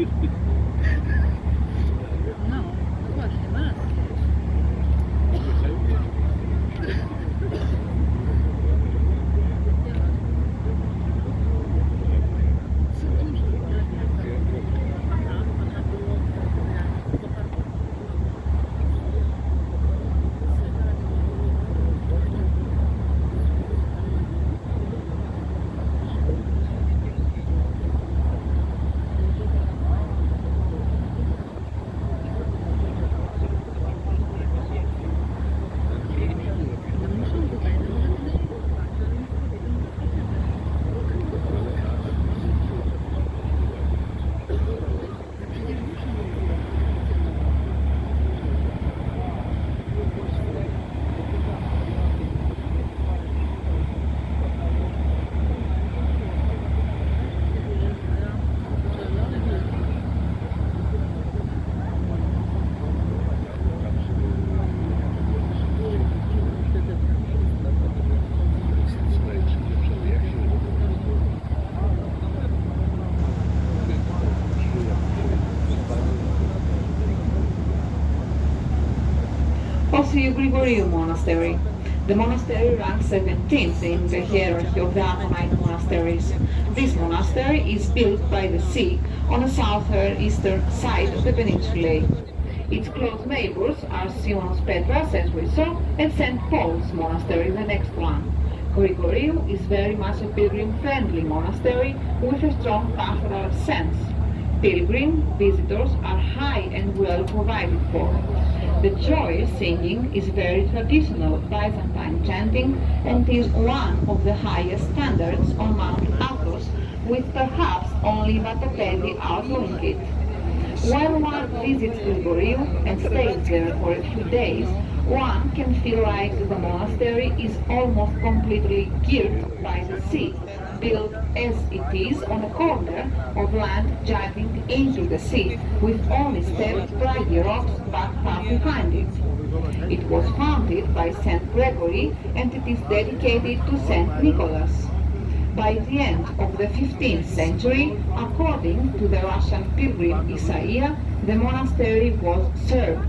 No, właśnie, maski. Grigoriou Monastery. The monastery ranks 17th in the hierarchy of the Athonite monasteries. This monastery is built by the sea on the southeastern side of the peninsula. Its close neighbors are Sionos Petras, as we saw, and St. Paul's Monastery, the next one. Grigoriou is very much a pilgrim-friendly monastery with a strong pastoral sense. Pilgrim visitors are high and well provided for. The joyous singing is very traditional Byzantine chanting and is one of the highest standards on Mount Athos, with perhaps only Vatopedi outdoing it. While one visits Grigoriou and stays there for a few days, one can feel like the monastery is almost completely girt by the sea, built as it is on a corner of land jutting into the sea, with only stepped craggy rocks backed up behind it. It was founded by St. Gregory and it is dedicated to St. Nicholas. By the end of the 15th century, according to the Russian pilgrim Isaiah, the monastery was served.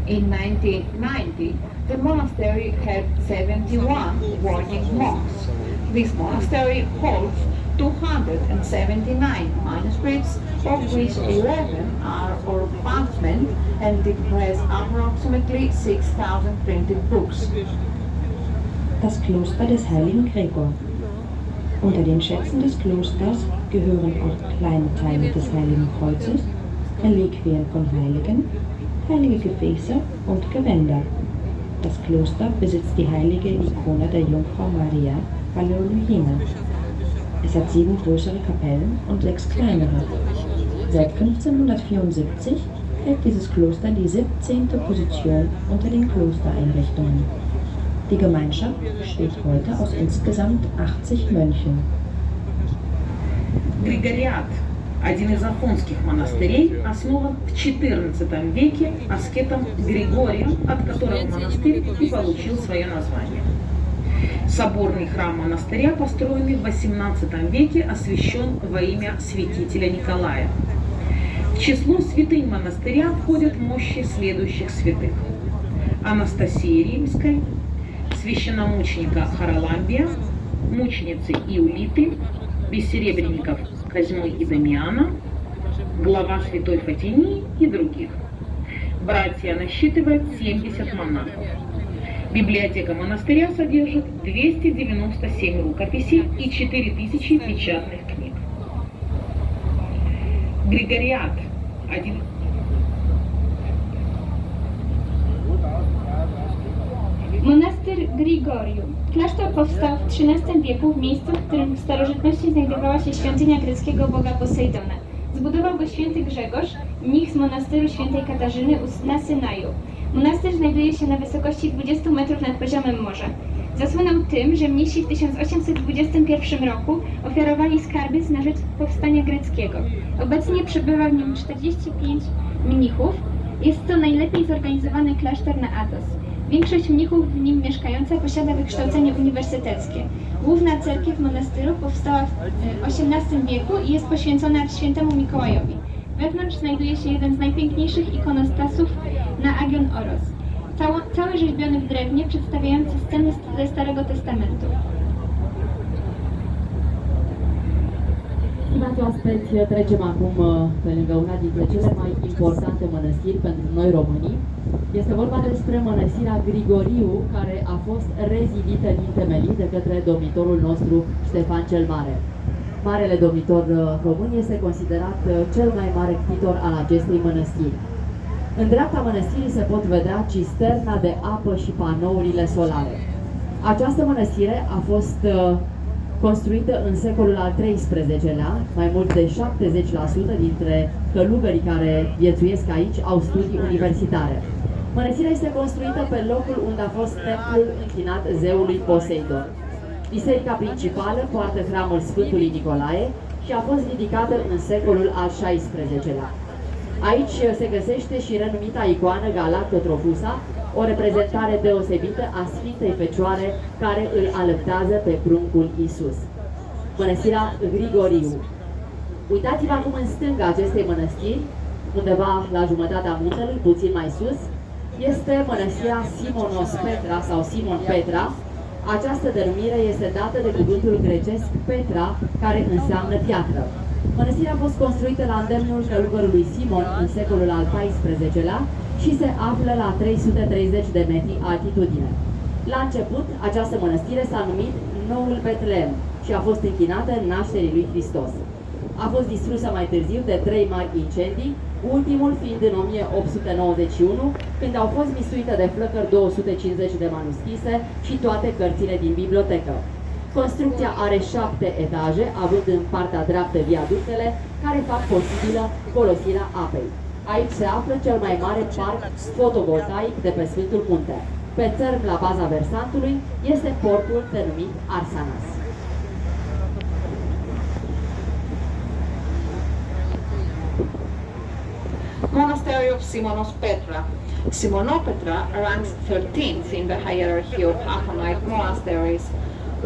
In 1990, the monastery had 71 working monks. This monastery holds 279 manuscripts, of which 11 are orphanment, and it has approximately 6,000 printed books. Das Kloster des heiligen Gregor. Unter den Schätzen des Klosters gehören auch kleine Teile des Heiligen Kreuzes, Reliquien von Heiligen, heilige Gefäße und Gewänder. Das Kloster besitzt die heilige Ikone der Jungfrau Maria, Paleologina. Es hat 7 größere Kapellen und 6 kleinere. Seit 1574 hält dieses Kloster die 17. Position unter den Klostereinrichtungen. Die Gemeinschaft besteht heute aus insgesamt 80 Mönchen. Григориат – один из афонских монастырей, основан в XIV веке аскетом Григорием, от которого монастырь и получил свое название. Соборный храм монастыря, построенный в XVIII веке, освящен во имя святителя Николая. В число святынь монастыря входят мощи следующих святых: Анастасии Римской, священномученика Хараламбия, мученицы Иулиты, бессеребренников Козьмы и Дамиана, глава святой Фатинии и других. Братья насчитывает 70 монахов. Библиотека монастыря содержит 297 рукописей и 4000 печатных книг. Григориат – один. Monastyr Grigoriou. Klasztor powstał w XIII wieku w miejscu, w którym w starożytności znajdowała się świątynia greckiego boga Posejdona. Zbudował go święty Grzegorz, mnich z monastyru świętej Katarzyny na Synaju. Monastyr znajduje się na wysokości 20 metrów nad poziomem morza. Zasłynął tym, że mnisi w 1821 roku ofiarowali skarbiec na rzecz powstania greckiego. Obecnie przebywa w nim 45 mnichów. Jest to najlepiej zorganizowany klasztor na Athos. Większość mnichów w nim mieszkająca posiada wykształcenie uniwersyteckie. Główna cerkiew monastyru powstała w XVIII wieku i jest poświęcona świętemu Mikołajowi. W Wewnątrz znajduje się jeden z najpiękniejszych ikonostasów na Agion Oros. Cały rzeźbiony w drewnie, przedstawiający sceny ze Starego Testamentu. Stimați oaspeți, trecem acum pe lângă una dintre cele mai importante mănăstiri pentru noi românii. Este vorba despre mănăstirea Grigoriu, care a fost rezidită din temelii de către domnitorul nostru Ștefan cel Mare. Marele domnitor român este considerat cel mai mare ctitor al acestei mănăstiri. În dreapta mănăstirii se pot vedea cisterna de apă și panourile solare. Această mănăstire a fost construită în secolul al XIII-lea, mai mult de 70% dintre călugării care viețuiesc aici au studii universitare. Mănăstirea este construită pe locul unde a fost templul închinat zeului Poseidon. Biserica principală poartă hramul Sfântului Nicolae și a fost ridicată în secolul al XVI-lea. Aici se găsește și renumita icoană Galactotrofusa, o reprezentare deosebită a Sfintei Fecioare care îl alăptează pe pruncul Iisus. Mănăstirea Grigoriu. Uitați-vă acum în stânga acestei mănăstiri, undeva la jumătatea muntelui, puțin mai sus, este mănăstirea Simonos Petra sau Simon Petra. Această denumire este dată de cuvântul grecesc Petra, care înseamnă piatră. Mănăstirea a fost construită la îndemnul călugărului Simon în secolul al XIV-lea și se află la 330 de metri altitudine. La început, această mănăstire s-a numit Noul Betleem și a fost închinată în nașterii lui Hristos. A fost distrusă mai târziu de 3 mari incendii, ultimul fiind în 1891, când au fost mistuite de flăcări 250 de manuscrise și toate cărțile din bibliotecă. Construcția are 7 etaje, având în partea dreaptă viaductele care fac posibilă folosirea apei. Aici se află cel mai mare parc fotovoltaic de pe Sfântul Munte. Pe țărm, la baza versantului, este portul denumit Arsanas. Monastery of Simonos Petra. Simonopetra ranks 13th in the hierarchy of Athonite monasteries,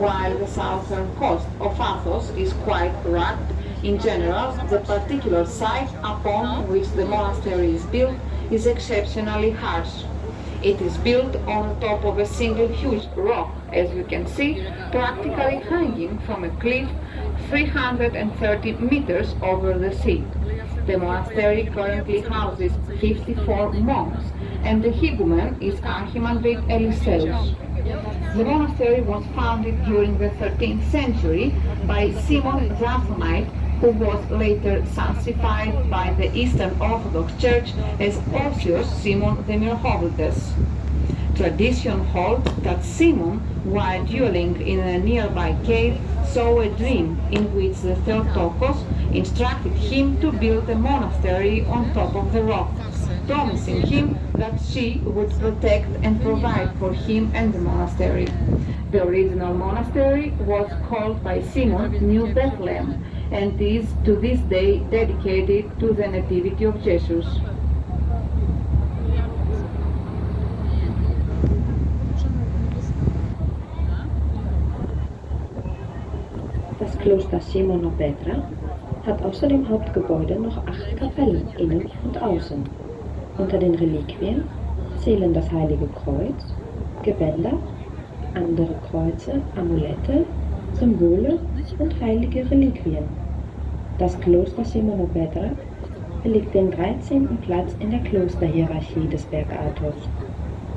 while the southern coast of Athos is quite rugged. In general, the particular site upon which the monastery is built is exceptionally harsh. It is built on top of a single huge rock, as you can see, practically hanging from a cliff 330 meters over the sea. The monastery currently houses 54 monks, and the higumen is Archimandrite Eliseus. The monastery was founded during the 13th century by Simon the Athonite, who was later sanctified by the Eastern Orthodox Church as Osios Simon the Mirhovides. Tradition holds that Simon, while dwelling in a nearby cave, saw a dream in which the Theotokos instructed him to build a monastery on top of the rock, promising him that she would protect and provide for him and the monastery. The original monastery was called by Simon New Bethlehem and is to this day dedicated to the Nativity of Jesus. Das Kloster Simonopetra hat außer dem Hauptgebäude noch 8 Kapellen, innen und außen. Unter den Reliquien zählen das Heilige Kreuz, Gewänder, andere Kreuze, Amulette, Symbole und heilige Reliquien. Das Kloster Simonopetra belegt den 13. Platz in der Klosterhierarchie des Berg Athos.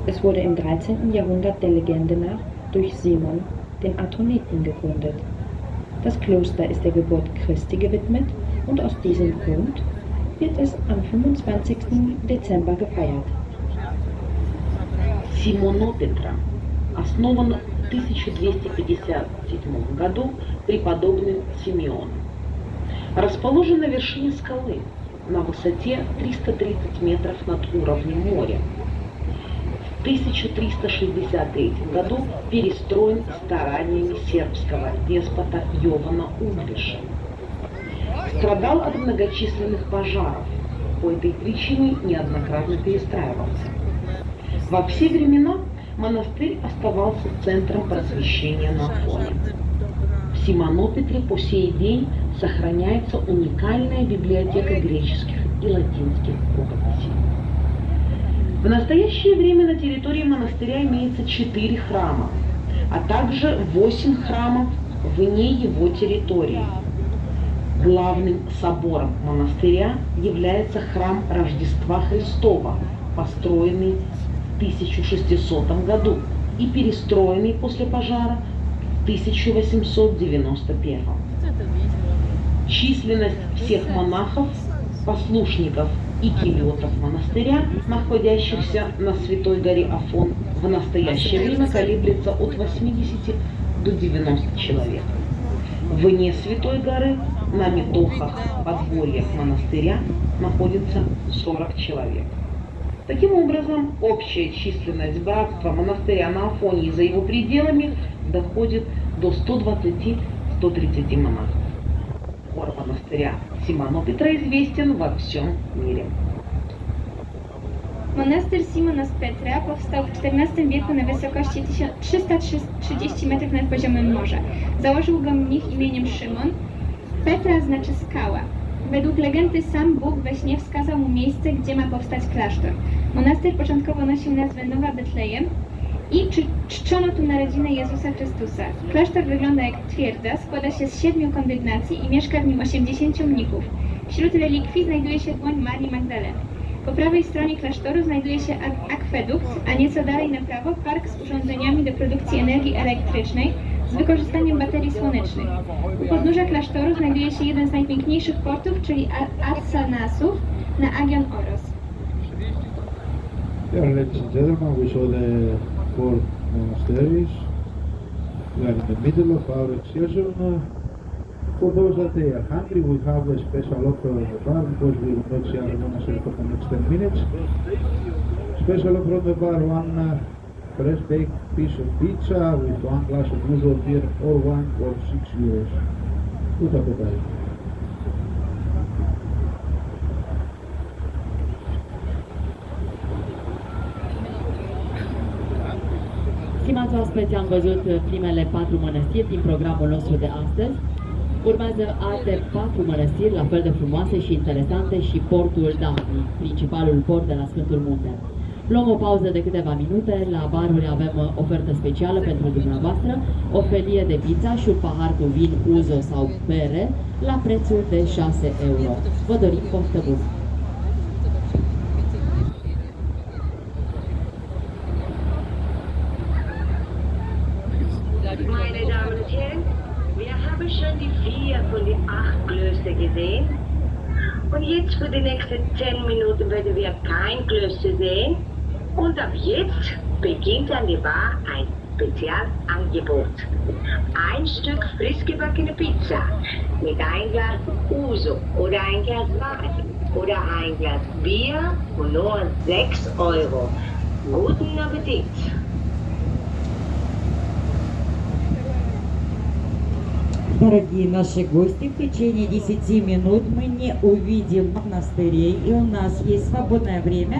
Es wurde im 13. Jahrhundert der Legende nach durch Simon, den Athoniten, gegründet. Das Kloster ist der Geburt Christi gewidmet und aus diesem Grund wird es am 25. Dezember gefeiert. Симонопетра основан в 1257 году преподобным Симеоном. Расположен на вершине скалы на высоте 330 метров над уровнем моря. В 1363 году перестроен стараниями сербского деспота Йована Углиша. Страдал от многочисленных пожаров, по этой причине неоднократно перестраивался. Во все времена монастырь оставался центром просвещения на Афоне. В Симонопетре по сей день сохраняется уникальная библиотека греческих и латинских рукописей. В настоящее время на территории монастыря имеется 4 храма, а также 8 храмов вне его территории. Главным собором монастыря является храм Рождества Христова, построенный в 1600 году и перестроенный после пожара в 1891. Численность всех монахов, послушников и келетов монастыря, находящихся на Святой горе Афон, в настоящее время колеблется от 80 до 90 человек. Вне Святой горы, на метохах подворьях монастыря, находится 40 человек. Таким образом, общая численность братства монастыря на Афоне и за его пределами доходит до 120-130 монахов. Хор монастыря Симона Петра известен во всем мире. Monastyr Simona z Petra powstał w XIV wieku na wysokości 330 metrów nad poziomem morza. Założył go mnich imieniem Szymon. Petra znaczy skała. Według legendy sam Bóg we śnie wskazał mu miejsce, gdzie ma powstać klasztor. Monastyr początkowo nosił nazwę Nowa Betlejem i czczono tu narodziny Jezusa Chrystusa. Klasztor wygląda jak twierdza, składa się z 7 kondygnacji i mieszka w nim 80 mnichów. Wśród relikwii znajduje się dłoń Marii Magdaleny. Po prawej stronie klasztoru znajduje się akwedukt, a nieco dalej na prawo park z urządzeniami do produkcji energii elektrycznej z wykorzystaniem baterii słonecznych. U podnóża klasztoru znajduje się jeden z najpiękniejszych portów, czyli Athanasów na Agion Oros. Yeah, ladies and gentlemen, we saw the 4 monasteries. We are in the middle of our excursion. For those that they are hungry, we have a special offer on the bar because we will not see our monastery for the next 10 minutes. Special offer on the bar, one fresh baked piece of pizza with 1 glass of usual beer or wine for €6. Good appetite. Stimați oaspeți, am văzut primele 4 mănăstiri din programul nostru de astăzi. Urmează alte 4 mănăstiri, la fel de frumoase și interesante, și portul Davni, principalul port de la Sfântul Munte. Luăm o pauză de câteva minute, la baruri avem ofertă specială pentru dumneavoastră, o felie de pizza și un pahar cu vin uzo sau bere, la prețul de €6. Vă dorim poftă bună! Meine Damen und Herren, wir haben schon die 4 von den 8 Klöster gesehen. Und jetzt für die nächsten 10 Minuten werden wir kein Klöster sehen. Und ab jetzt beginnt an der Bar ein Spezialangebot. Ein Stück frisch gebackene Pizza mit ein Glas Uso oder ein Glas Wein oder ein Glas Bier für nur €6. Guten Appetit! Дорогие наши гости, в течение 10 минут мы не увидим монастырей, и у нас есть свободное время